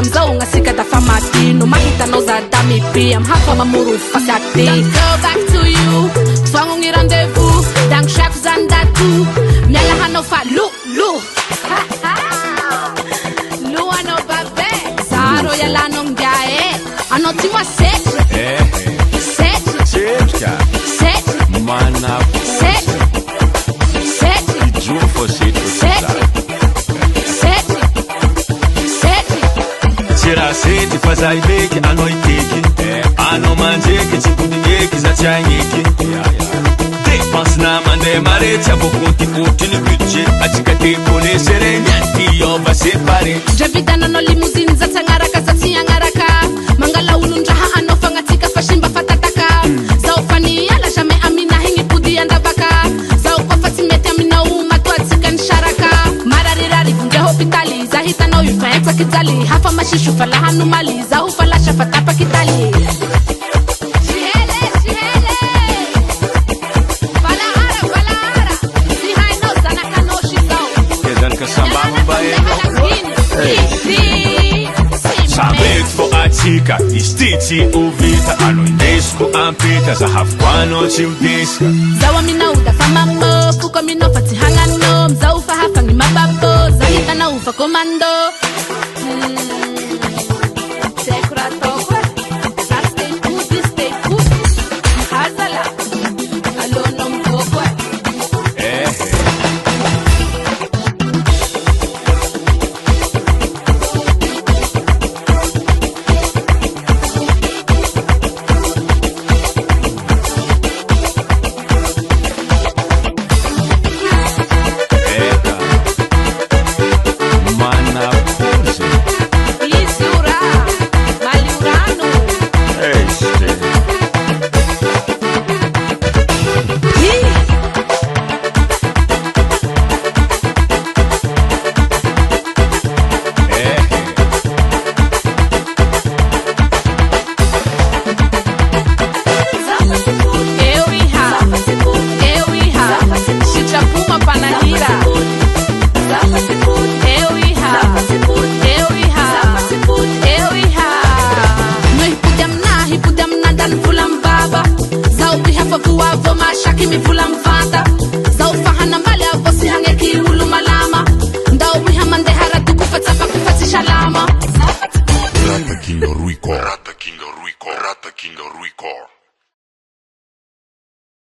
Mzao ngasika da famatino mahita noza dami pia mhapa mamuru fasakti. Don't go back to you Twangu ngi rendezvous Dang shaku zandatu Miala hano fa lu Lu ano babe Zaro ya lano ngae Ano tiwa set Mana Ijuo for set Tira sete faz a ibeke, a noiteke A no manjeke, tipo de meke, za tchanyeke Dépense na mande marete, a boconte curte no budget A tika te pone serenyanti, on va séparer Javidana no limousine, za tsangaraka, za tsiangaraka Mangala ununjaha ano fangatika, fashimba fatataka Za ufani ala jamais amina hingi pudi andabaka Za upafatimete amina umatwa tika nsharaka Mararirari vunja hospitali, za hita no yufensa kizali Hafa mashishu fala hanu mali, za ufala shafatapa kitali Tika, istiti uvita Ano indesco ampita Zahafu kwa nochi udiska Zawa mina uda famamo Fuko mino fati hangano Mza ufa hafangi mababo Zahita na ufa komando Sekura tokwa Sa stay good Hazala Alono mkokwa Kimi vula mvanda Za ufahana mbali avosi hangeki ulu malama Ndao wihamande haratu kufatapa kufatisha lama Rata Kingo Ruiko